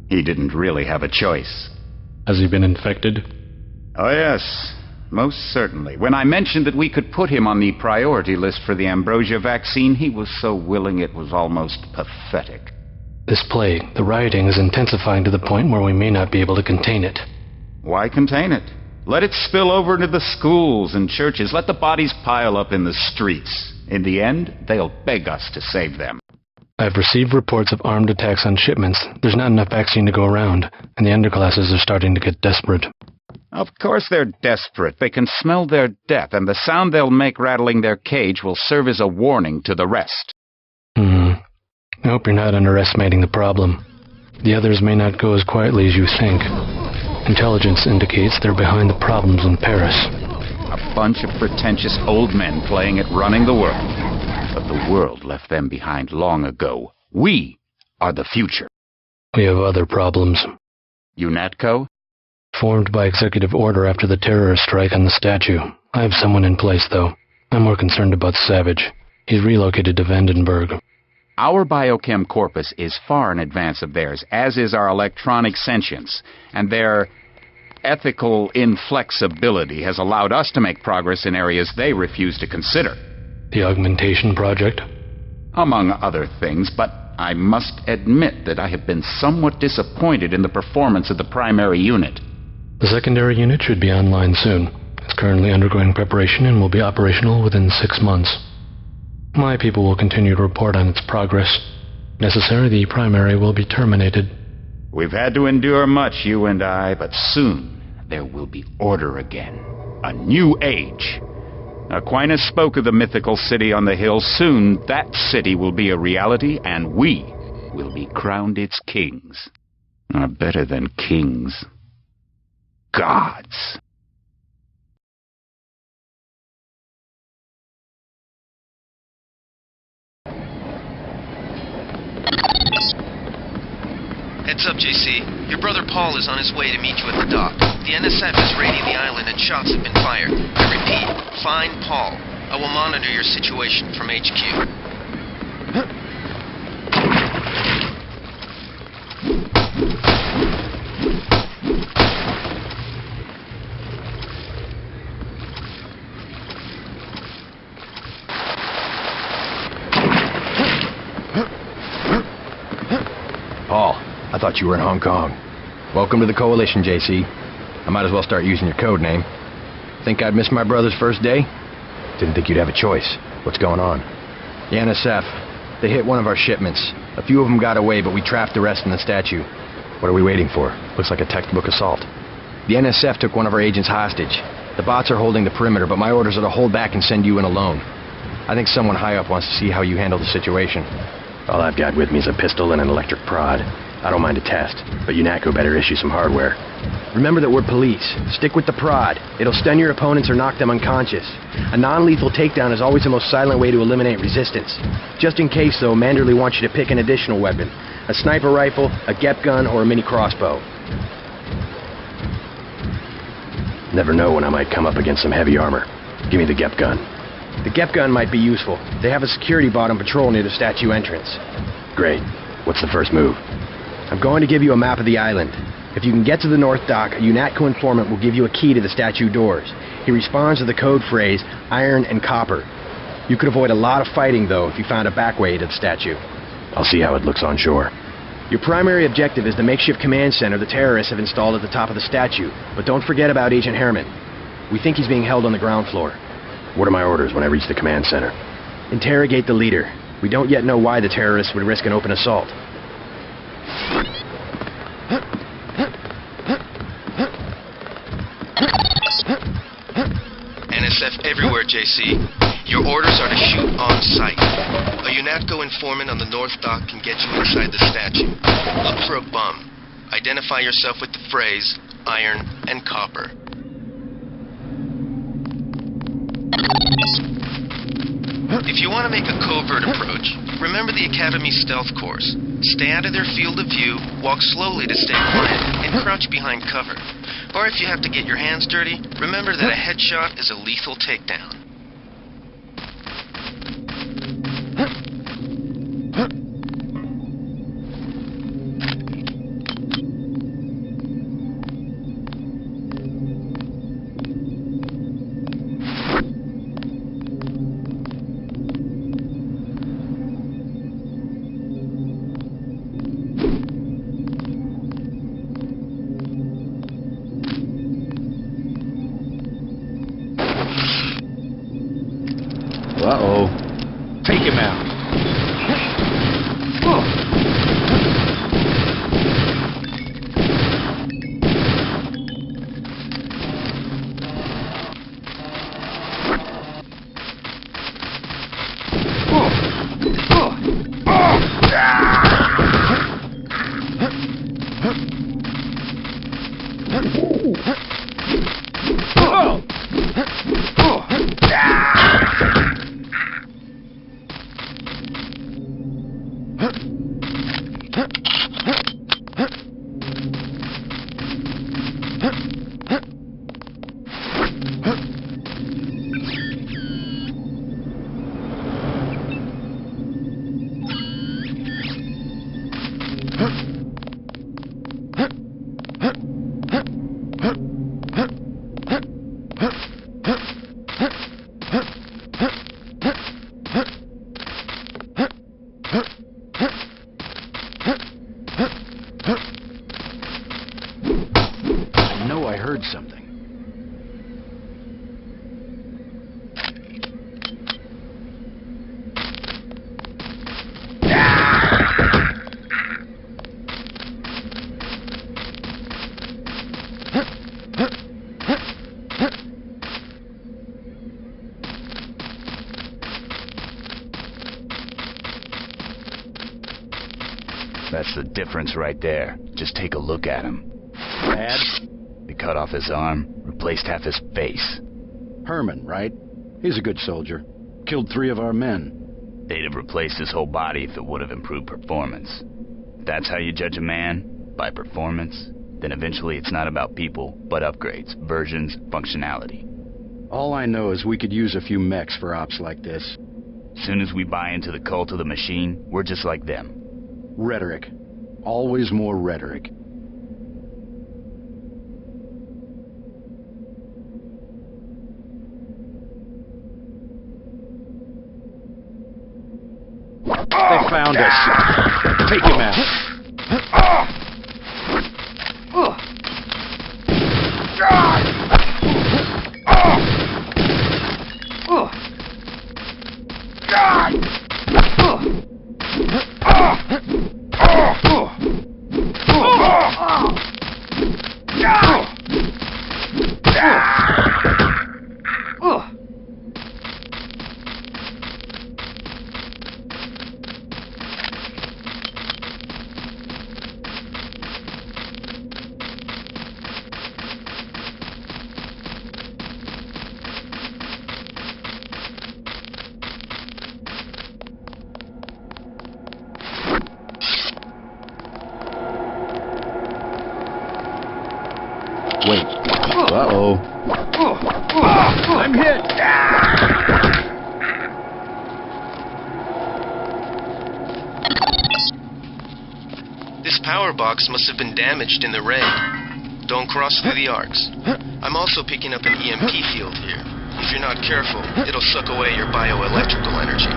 He didn't really have a choice. Has he been infected? Oh yes, most certainly. When I mentioned that we could put him on the priority list for the ambrosia vaccine, he was so willing it was almost pathetic. This plague, the rioting, is intensifying to the point where we may not be able to contain it. Why contain it? Let it spill over into the schools and churches. Let the bodies pile up in the streets. In the end, they'll beg us to save them. I've received reports of armed attacks on shipments. There's not enough vaccine to go around, and the underclasses are starting to get desperate. Of course they're desperate. They can smell their death, and the sound they'll make rattling their cage will serve as a warning to the rest. I hope you're not underestimating the problem. The others may not go as quietly as you think. Intelligence indicates they're behind the problems in Paris. A bunch of pretentious old men playing at running the world. But the world left them behind long ago. We are the future. We have other problems. UNATCO? Formed by executive order after the terrorist strike on the statue. I have someone in place, though. I'm more concerned about Savage. He's relocated to Vandenberg. Our biochem corpus is far in advance of theirs, as is our electronic sentience, and their ethical inflexibility has allowed us to make progress in areas they refuse to consider. The augmentation project? Among other things, but I must admit that I have been somewhat disappointed in the performance of the primary unit. The secondary unit should be online soon. It's currently undergoing preparation and will be operational within 6 months. My people will continue to report on its progress. If necessary, the primary will be terminated. We've had to endure much, you and I, but soon there will be order again. A new age. Aquinas spoke of the mythical city on the hill. Soon that city will be a reality, and we will be crowned its kings. Better than kings. Gods. Heads up, JC. Your brother Paul is on his way to meet you at the dock. The NSF is raiding the island and shots have been fired. I repeat, find Paul. I will monitor your situation from HQ. Paul, I thought you were in Hong Kong. Welcome to the Coalition, JC. I might as well start using your code name. Think I'd miss my brother's first day? Didn't think you'd have a choice. What's going on? The NSF. They hit one of our shipments. A few of them got away, but we trapped the rest in the statue. What are we waiting for? Looks like a textbook assault. The NSF took one of our agents hostage. The bots are holding the perimeter, but my orders are to hold back and send you in alone. I think someone high up wants to see how you handle the situation. All I've got with me is a pistol and an electric prod. I don't mind a test, but UNATCO better issue some hardware. Remember that we're police. Stick with the prod. It'll stun your opponents or knock them unconscious. A non-lethal takedown is always the most silent way to eliminate resistance. Just in case, though, Manderley wants you to pick an additional weapon. A sniper rifle, a GEP gun, or a mini crossbow. Never know when I might come up against some heavy armor. Give me the GEP gun. The GEP gun might be useful. They have a security bot on patrol near the statue entrance. Great. What's the first move? I'm going to give you a map of the island. If you can get to the North Dock, a UNATCO informant will give you a key to the statue doors. He responds to the code phrase, iron and copper. You could avoid a lot of fighting, though, if you found a back way to the statue. I'll see how it looks on shore. Your primary objective is the makeshift command center the terrorists have installed at the top of the statue. But don't forget about Agent Herman. We think he's being held on the ground floor. What are my orders when I reach the command center? Interrogate the leader. We don't yet know why the terrorists would risk an open assault. NSF everywhere, JC. Your orders are to shoot on sight. A UNATCO informant on the North Dock can get you inside the statue. Look for a bum. Identify yourself with the phrase, iron and copper. If you want to make a covert approach, remember the Academy stealth course. Stay out of their field of view, walk slowly to stay quiet, and crouch behind cover. Or if you have to get your hands dirty, remember that a headshot is a lethal takedown. I know I heard something. That's the difference right there. Just take a look at him. Bad? They cut off his arm, replaced half his face. Herman, right? He's a good soldier. Killed 3 of our men. They'd have replaced his whole body if it would have improved performance. If that's how you judge a man, by performance, then eventually it's not about people, but upgrades, versions, functionality. All I know is we could use a few mechs for ops like this. Soon as we buy into the cult of the machine, we're just like them. Rhetoric. Always more rhetoric. They found us. Take him out. Wait. Uh-oh. I'm hit! This power box must have been damaged in the raid. Don't cross through the arcs. I'm also picking up an EMP field here. If you're not careful, it'll suck away your bioelectrical energy.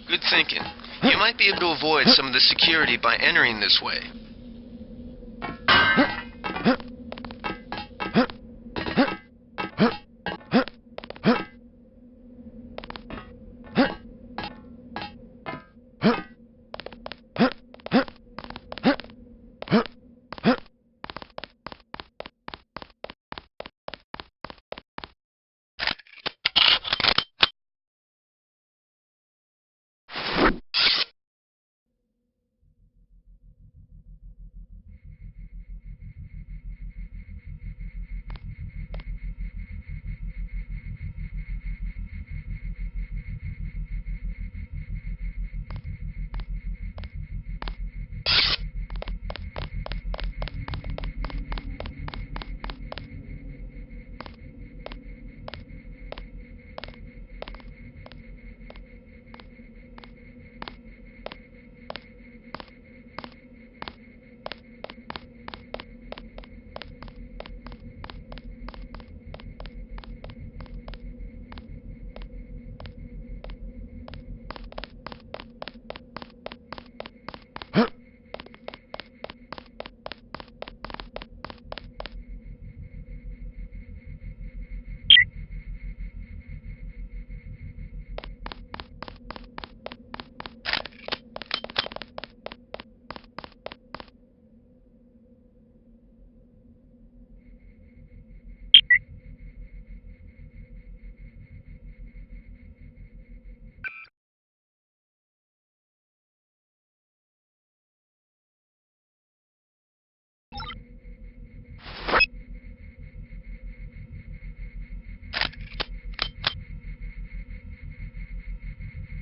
Good thinking. You might be able to avoid some of the security by entering this way.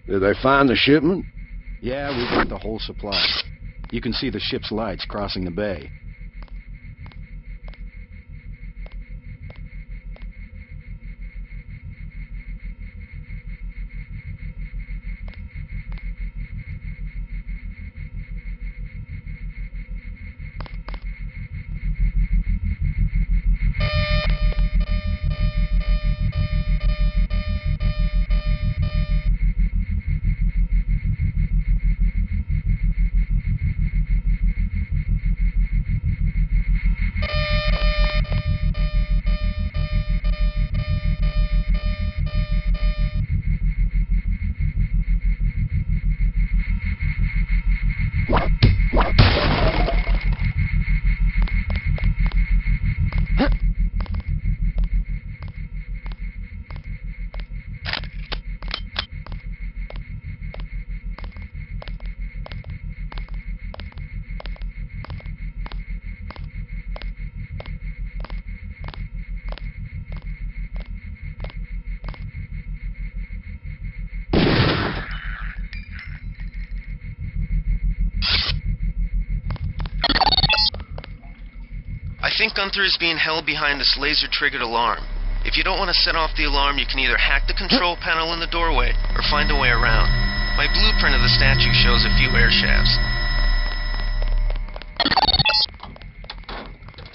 Did they find the shipment? Yeah, we got the whole supply. You can see the ship's lights crossing the bay. I think Gunther is being held behind this laser-triggered alarm. If you don't want to set off the alarm, you can either hack the control panel in the doorway or find a way around. My blueprint of the statue shows a few air shafts.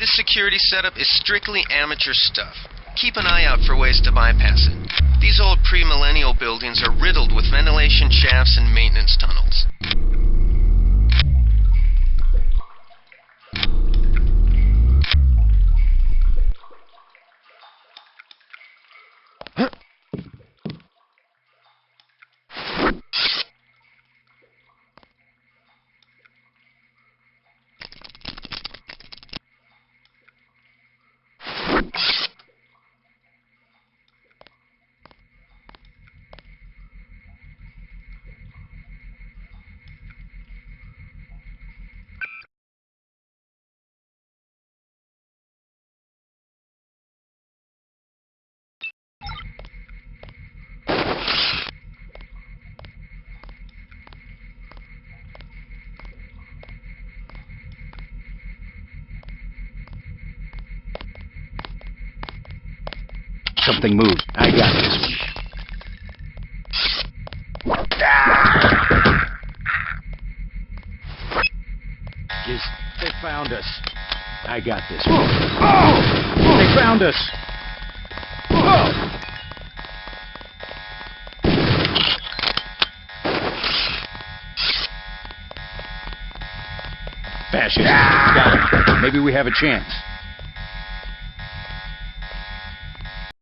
This security setup is strictly amateur stuff. Keep an eye out for ways to bypass it. These old pre-millennial buildings are riddled with ventilation shafts and maintenance tunnels. Something moved. I got this one. They found us. I got this one. They found us. Fascist. Got him. Maybe we have a chance.